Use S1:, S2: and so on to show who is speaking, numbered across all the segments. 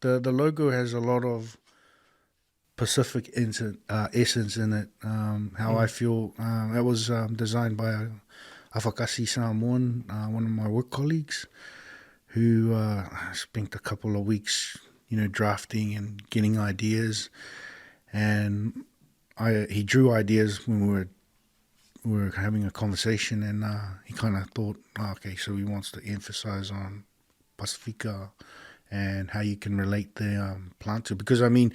S1: the logo has a lot of Pacific essence in it. How I feel. It was designed by a Afakasi Samoan, one of my work colleagues, who spent a couple of weeks, drafting and getting ideas. And he drew ideas when we were having a conversation, and he kind of thought, okay, so he wants to emphasize on Pasifika and how you can relate the plant to. Because, I mean,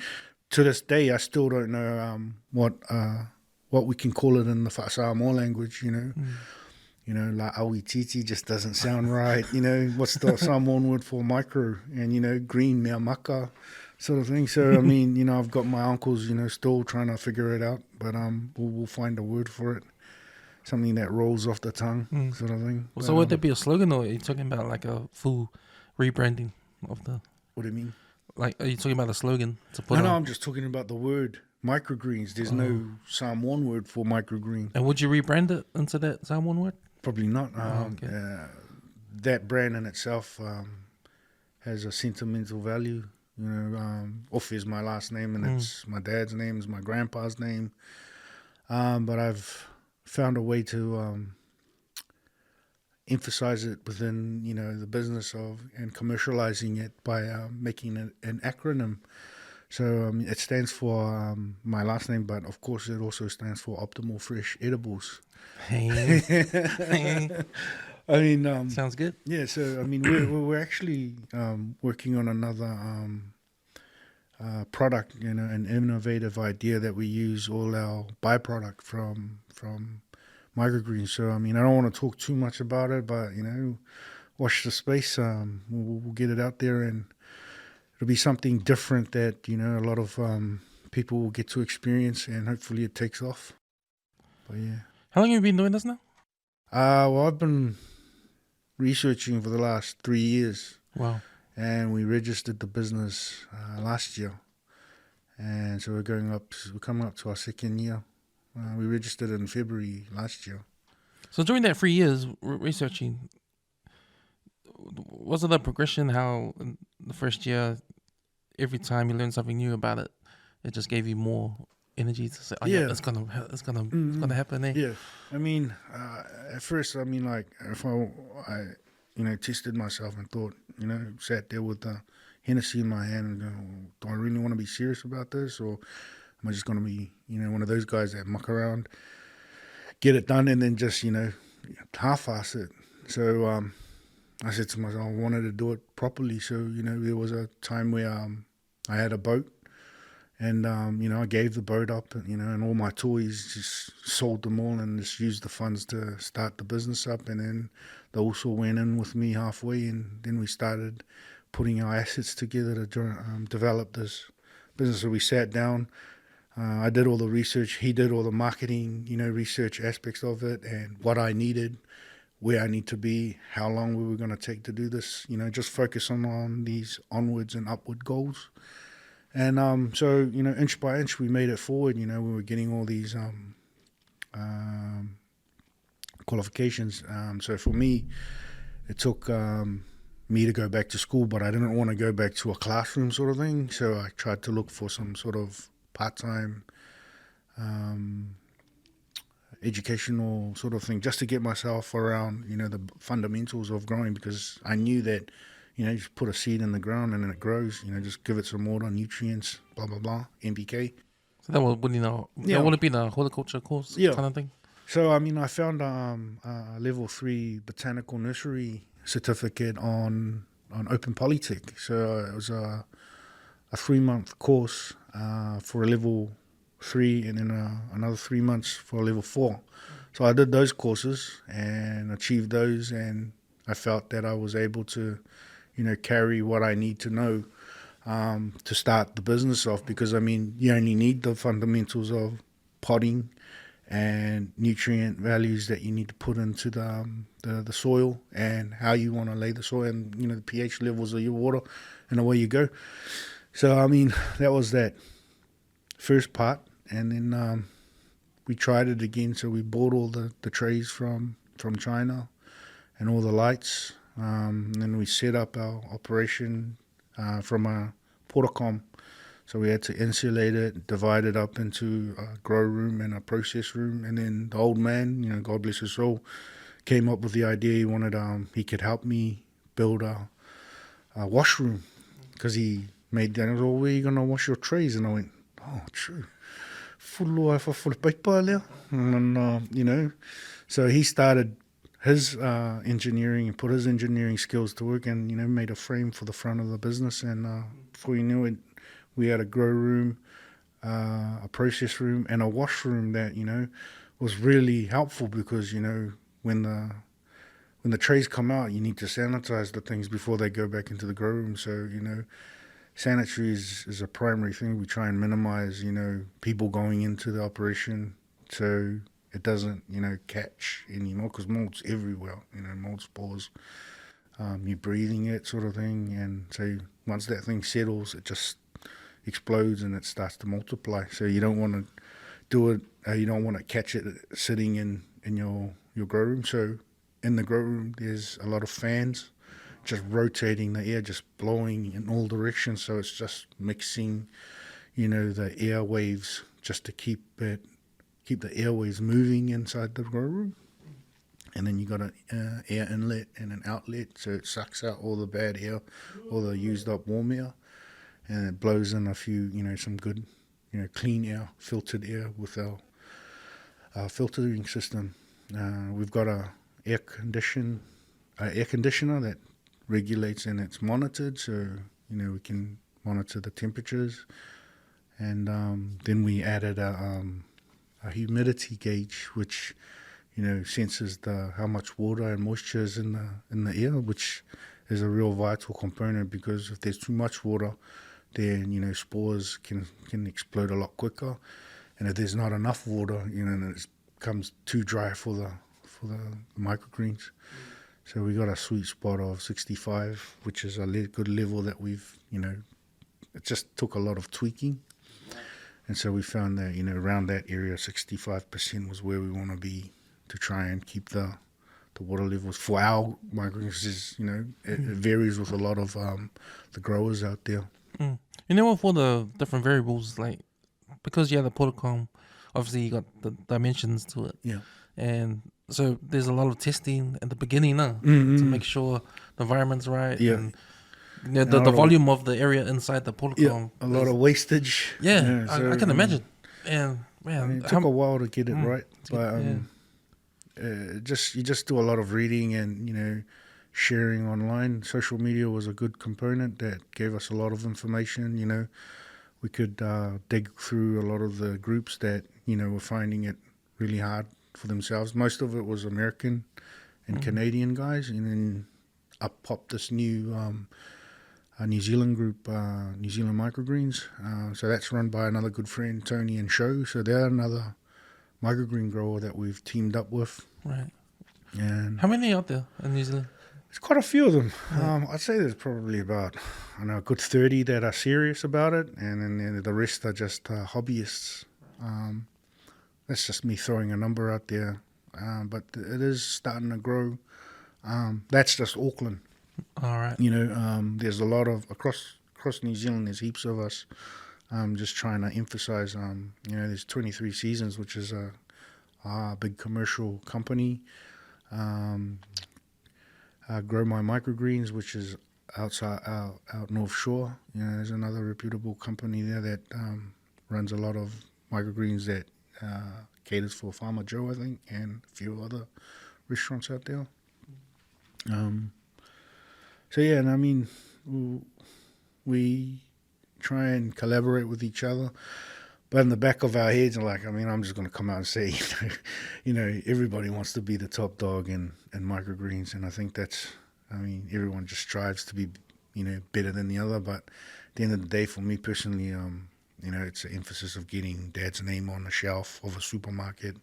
S1: to this day, I still don't know what we can call it in the Samoa language, like awi titi just doesn't sound right. What's the Samoan word for micro? And, green, mea maka sort of thing. So, I mean, I've got my uncles, still trying to figure it out. But we'll find a word for it. Something that rolls off the tongue sort of thing.
S2: So would that be a slogan, or are you talking about like a full rebranding of the...
S1: What do you mean?
S2: Like, are you talking about a slogan to put
S1: No, I'm just talking about the word microgreens. There's no Samoan word for microgreen.
S2: And would you rebrand it into that Samoan word?
S1: Probably not.
S2: Okay.
S1: That brand in itself has a sentimental value. Ofe is my last name, and it's my dad's name, it's my grandpa's name. But I've found a way to emphasize it within, the business of and commercializing it by making it an acronym. So it stands for my last name, but of course it also stands for Optimal Fresh Edibles.
S2: Hey.
S1: I mean,
S2: Sounds good.
S1: yeah. So I mean, we're actually working on another product, an innovative idea that we use all our byproduct from microgreens. So I mean, I don't want to talk too much about it, but watch the space. We'll get it out there, and it'll be something different that a lot of people will get to experience, and hopefully it takes off. But yeah.
S2: How long have you been doing this now?
S1: Well, I've been researching for the last 3 years.
S2: Wow.
S1: And we registered the business last year, and so we're coming up to our second year. We registered in February last year.
S2: So during that 3 years researching, was it a progression? How in the first year, every time you learned something new about it, it just gave you more energy to say, it's gonna happen.
S1: Yeah, I mean, at first, I mean, like if I tested myself and thought, sat there with the Hennessy in my hand and go, do I really want to be serious about this, or am I just going to be, one of those guys that muck around, get it done, and then just, half-ass it. So I said to myself, I wanted to do it properly. So, there was a time where I had a boat, and, I gave the boat up, and all my toys, just sold them all and just used the funds to start the business up. And then they also went in with me halfway, and then we started putting our assets together to develop this business. So we sat down. I did all the research. He did all the marketing, research aspects of it, and what I needed, where I need to be, how long we were going to take to do this, just focus on these onwards and upward goals. And so, inch by inch, we made it forward. We were getting all these qualifications. So for me, it took me to go back to school, but I didn't want to go back to a classroom sort of thing. So I tried to look for some sort of part-time educational sort of thing, just to get myself around, the fundamentals of growing, because I knew that, you just put a seed in the ground and then it grows, just give it some water, nutrients, blah, blah, blah, NPK.
S2: So that would have been a horticulture course kind of thing?
S1: So, I mean, I found a level 3 botanical nursery certificate on Open Polytech. So it was a 3-month course for a level 3, and then another 3 months for a level 4. So I did those courses and achieved those, and I felt that I was able to, carry what I need to know to start the business off. Because, I mean, you only need the fundamentals of potting and nutrient values that you need to put into the soil, and how you want to lay the soil, and the pH levels of your water, and away you go. So I mean, that was that first part, and then we tried it again. So we bought all the trays from China and all the lights, and then we set up our operation from a portacom. So we had to insulate it, divide it up into a grow room and a process room. And then the old man, God bless his soul, came up with the idea he wanted, he could help me build a washroom, because he made that. Well, where are you going to wash your trays? And I went, oh, true. Full paper lea. And, so he started his engineering and put his engineering skills to work, and, made a frame for the front of the business. And before you knew it, we had a grow room, a process room, and a washroom that, was really helpful, because, when the trays come out, you need to sanitize the things before they go back into the grow room. So, sanitary is a primary thing. We try and minimize, people going into the operation, so it doesn't, catch anymore, because mold's everywhere, mold spores. You're breathing it, sort of thing. And so once that thing settles, it just explodes and it starts to multiply. So you don't want to do it, you don't want to catch it sitting in your grow room. So in the grow room, there's a lot of fans just rotating the air, just blowing in all directions. So it's just mixing, the air waves, just to keep the airways moving inside the grow room. And then you got an air inlet and an outlet, so it sucks out all the bad air, all the used up warm air, and it blows in a few, some good, clean air, filtered air with our filtering system. We've got a air conditioner that regulates, and it's monitored, so we can monitor the temperatures. And then we added a humidity gauge, which senses how much water and moisture is in the air, which is a real vital component, because if there's too much water, then spores can explode a lot quicker. And if there's not enough water, it becomes too dry for the microgreens. So we got a sweet spot of 65, which is a good level that we've, it just took a lot of tweaking. And so we found that, around that area, 65% was where we want to be, to try and keep the water levels for our microgreens. It varies with a lot of the growers out there.
S2: With all the different variables, like, because you have the portacom, obviously you got the dimensions to it.
S1: Yeah.
S2: And so there's a lot of testing at the beginning to make sure the environment's right.
S1: Yeah.
S2: And the volume of the area inside the portacom.
S1: Yeah, a lot of wastage.
S2: Yeah,
S1: so,
S2: I can imagine. And man,
S1: it took a while to get it right, but you just do a lot of reading and sharing online. Social media was a good component that gave us a lot of information. We could dig through a lot of the groups that were finding it really hard for themselves. Most of it was American and Canadian guys, and then up popped this new New Zealand group, New Zealand Microgreens. So that's run by another good friend, Tony and Sho. So they're another microgreen grower that we've teamed up with.
S2: Right.
S1: And
S2: how many out there in New Zealand?
S1: There's quite a few of them. I'd say there's probably about, a good 30 that are serious about it, and then the rest are just hobbyists. That's just me throwing a number out there, but it is starting to grow. That's just Auckland.
S2: All right.
S1: There's a lot of across New Zealand. There's heaps of us. Just trying to emphasize. There's 23 Seasons, which is a big commercial company. Grow My Microgreens, which is out North Shore. There's another reputable company there that runs a lot of microgreens that caters for Farmer Joe, I think, and a few other restaurants out there. We try and collaborate with each other, but in the back of our heads, I'm just going to come out and say, everybody wants to be the top dog in microgreens, and I think everyone just strives to be, better than the other. But at the end of the day, for me personally, it's an emphasis of getting Dad's name on the shelf of a supermarket,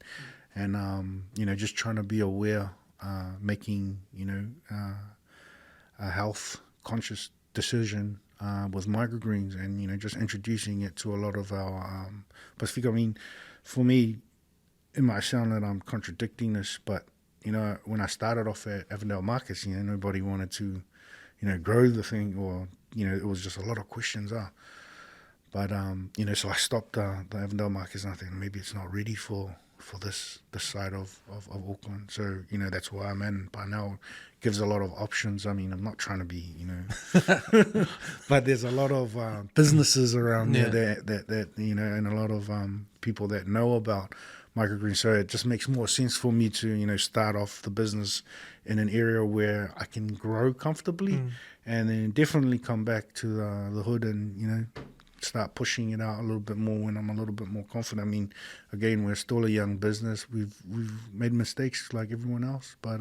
S1: and just trying to be aware, making a health conscious decision with microgreens, and just introducing it to a lot of our Pasifika. For me, it might sound that I'm contradicting this, but when I started off at Avondale Markets, nobody wanted to grow the thing, or it was just a lot of questions. But so I stopped the Avondale markets, and I think maybe it's not ready for this side of Auckland. So that's why I'm in. But now it gives a lot of options. I mean, I'm not trying to be but there's a lot of businesses around there that and a lot of people that know about microgreens. So it just makes more sense for me to start off the business in an area where I can grow comfortably, and then definitely come back to the hood and start pushing it out a little bit more when I'm a little bit more confident. I mean, again, we're still a young business. We've made mistakes like everyone else, but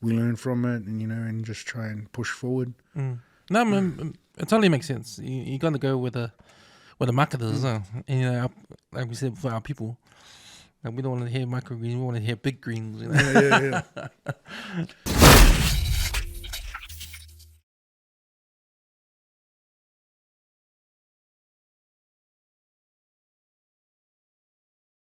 S1: we learn from it, and and just try and push forward.
S2: No, man, it totally makes sense. You got to go with the market as well. And like we said, for our people, like, we don't want to hear microgreens. We want to hear big greens.
S1: Yeah.